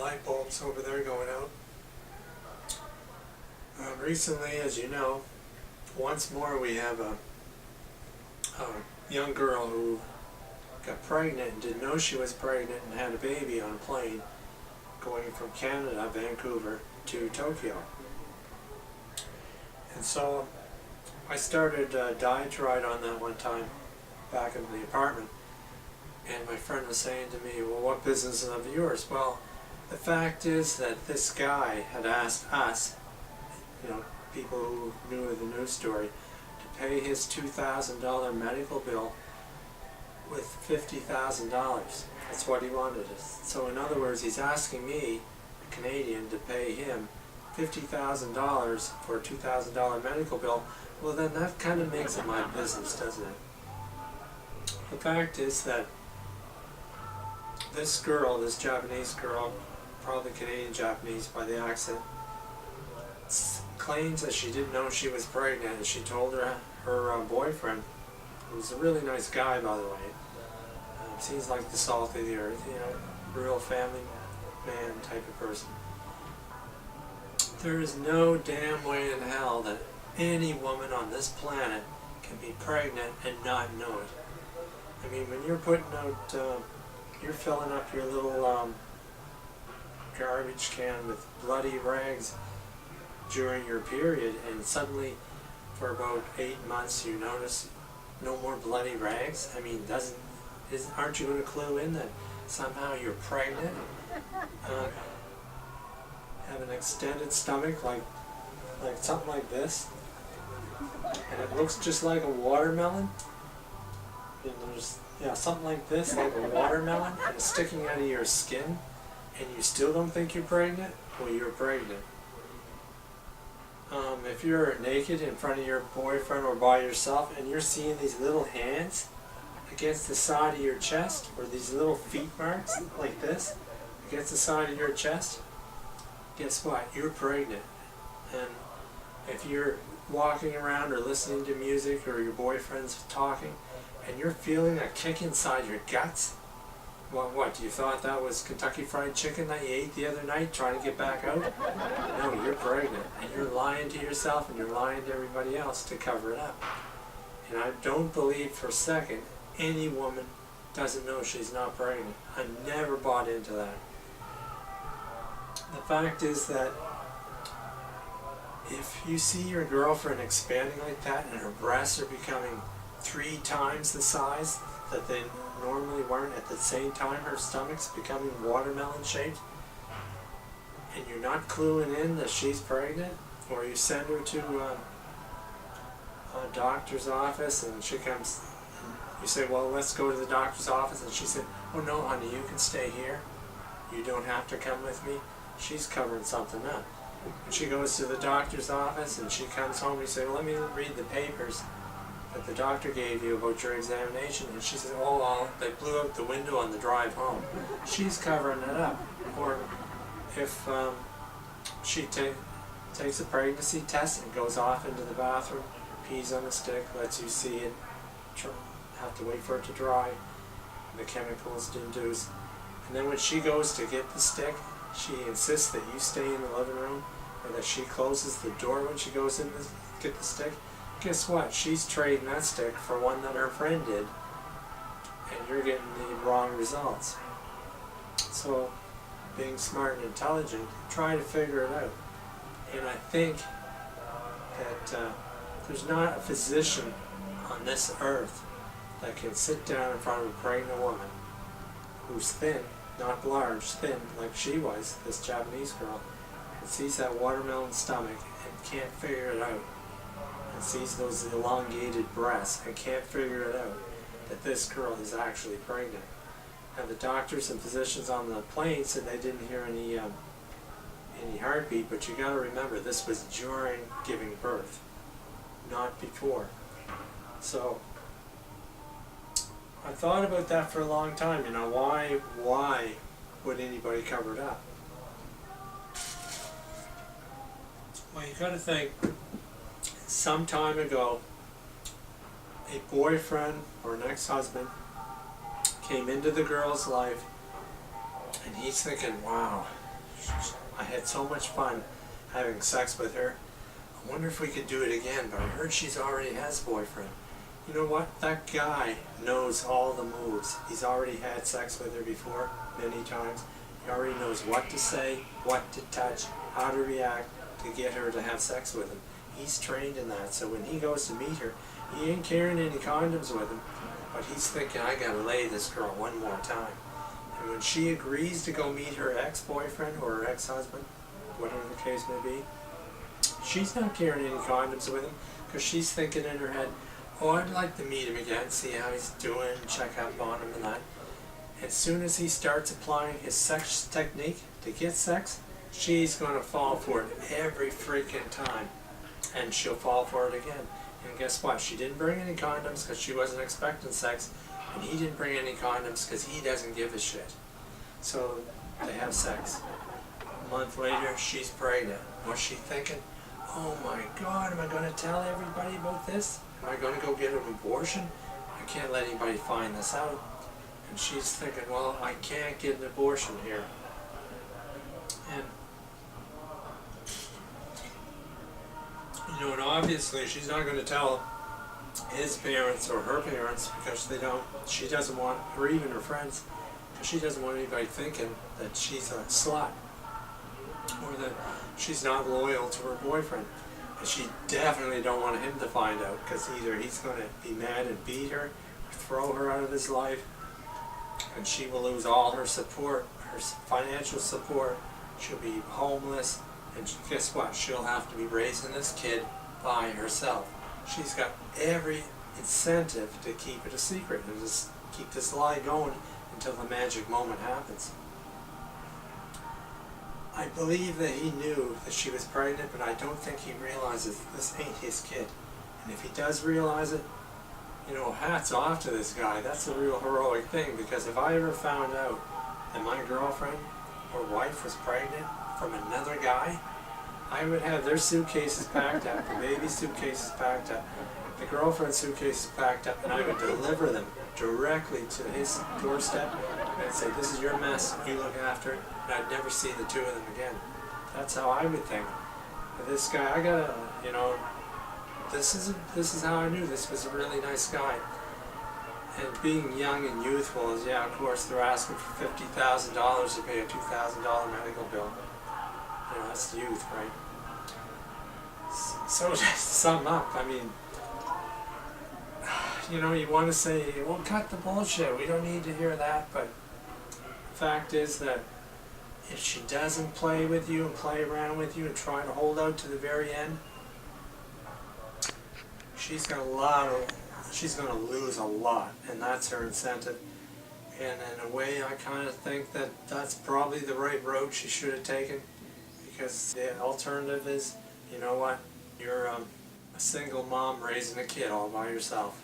light bulbs over there going out. Recently, as you know, once more we have a young girl who got pregnant and didn't know she was pregnant and had a baby on a plane going from Canada, Vancouver, to Tokyo. And so I started a diatribe on that one time back in the apartment, and my friend was saying to me, well, what business is of yours? Well, the fact is that this guy had asked us, people who knew the news story, to pay his $2,000 medical bill with $50,000. That's what he wanted us. So in other words, he's asking me, a Canadian, to pay him $50,000 for a $2,000 medical bill. Well, then that kind of makes it my business, doesn't it? The fact is that this girl, this Japanese girl, probably Canadian-Japanese by the accent, claims that she didn't know she was pregnant, and she told her boyfriend, who's a really nice guy, by the way, seems like the salt of the earth, real family man type of person. There is no damn way in hell that any woman on this planet can be pregnant and not know it. I mean, when you're putting out, you're filling up your little garbage can with bloody rags during your period, and suddenly for about 8 months you notice no more bloody rags. I mean, aren't you going to clue in that somehow you're pregnant? Have an extended stomach like something like this, and it looks just like a watermelon. And there's something like this, like a watermelon, and it's sticking out of your skin, and you still don't think you're pregnant? Well, you're pregnant. If you're naked in front of your boyfriend or by yourself and you're seeing these little hands against the side of your chest, or these little feet marks like this against the side of your chest, guess what? You're pregnant. And if you're walking around or listening to music, or your boyfriend's talking and you're feeling a kick inside your guts, well, what, you thought that was Kentucky Fried Chicken that you ate the other night trying to get back out? No, you're pregnant, and you're lying to yourself and you're lying to everybody else to cover it up. And I don't believe for a second any woman doesn't know she's not pregnant. I never bought into that. The fact is that if you see your girlfriend expanding like that and her breasts are becoming 3 times the size that they normally weren't, at the same time her stomach's becoming watermelon shaped, and you're not cluing in that she's pregnant, or you send her to a doctor's office and she comes, and you say, well, let's go to the doctor's office, and she said, oh no honey, you can stay here, you don't have to come with me. She's covering something up. And she goes to the doctor's office and she comes home and you say, well, let me read the papers that the doctor gave you about your examination, and she says, oh well, they blew out the window on the drive home. She's covering it up. Or if she takes a pregnancy test and goes off into the bathroom, pees on a stick, lets you see it, have to wait for it to dry, the chemicals to induce, and then when she goes to get the stick, she insists that you stay in the living room, or that she closes the door when she goes in to get the stick. Guess what? She's trading that stick for one that her friend did, and you're getting the wrong results. So, being smart and intelligent, try to figure it out. And I think that there's not a physician on this earth that can sit down in front of a pregnant woman who's thin, not large, thin like she was, this Japanese girl, and sees that watermelon stomach and can't figure it out, and sees those elongated breasts and can't figure it out, that this girl is actually pregnant. Now the doctors and physicians on the plane said they didn't hear any heartbeat, but you got to remember this was during giving birth, not before. So I thought about that for a long time. Why would anybody cover it up? Well, you got to think, some time ago, a boyfriend or an ex-husband came into the girl's life, and he's thinking, wow, I had so much fun having sex with her. I wonder if we could do it again, but I heard she's already has a boyfriend. You know what? That guy knows all the moves. He's already had sex with her before, many times. He already knows what to say, what to touch, how to react to get her to have sex with him. He's trained in that, so when he goes to meet her, he ain't carrying any condoms with him, but he's thinking, I gotta lay this girl one more time. And when she agrees to go meet her ex-boyfriend or her ex-husband, whatever the case may be, she's not carrying any condoms with him because she's thinking in her head, oh, I'd like to meet him again, see how he's doing, check up on him and that. As soon as he starts applying his sex technique to get sex, she's going to fall for it every freaking time. And she'll fall for it again. And guess what? She didn't bring any condoms because she wasn't expecting sex. And he didn't bring any condoms because he doesn't give a shit. So they have sex. A month later, she's pregnant. What's she thinking? Oh my God, am I going to tell everybody about this? Am I going to go get an abortion? I can't let anybody find this out. And she's thinking, well, I can't get an abortion here. And, you know, and obviously she's not going to tell his parents or her parents because she doesn't want, or even her friends, because she doesn't want anybody thinking that she's a slut or that she's not loyal to her boyfriend. And she definitely don't want him to find out because either he's going to be mad and beat her, or throw her out of his life, and she will lose all her support, her financial support. She'll be homeless, and guess what? She'll have to be raising this kid by herself. She's got every incentive to keep it a secret and just keep this lie going until the magic moment happens. I believe that he knew that she was pregnant, but I don't think he realizes this ain't his kid. And if he does realize it, you know, hats off to this guy. That's a real heroic thing, because if I ever found out that my girlfriend or wife was pregnant from another guy, I would have their suitcases packed up, the baby's suitcases packed up, the girlfriend's suitcases packed up, and I would deliver them directly to his doorstep and say, this is your mess, you look after it, and I'd never see the two of them again. That's how I would think. But this guy, I gotta, you know, this is how I knew this was a really nice guy. And being young and youthful is, yeah, of course, they're asking for $50,000 to pay a $2,000 medical bill. You know, that's youth, right? So just to sum up, I mean, you know, you want to say, well, cut the bullshit, we don't need to hear that, but the fact is that if she doesn't play with you and play around with you and try to hold out to the very end, she's going to lose a lot, and that's her incentive. And in a way, I kind of think that that's probably the right road she should have taken, because the alternative is, you know what, you're a single mom raising a kid all by yourself.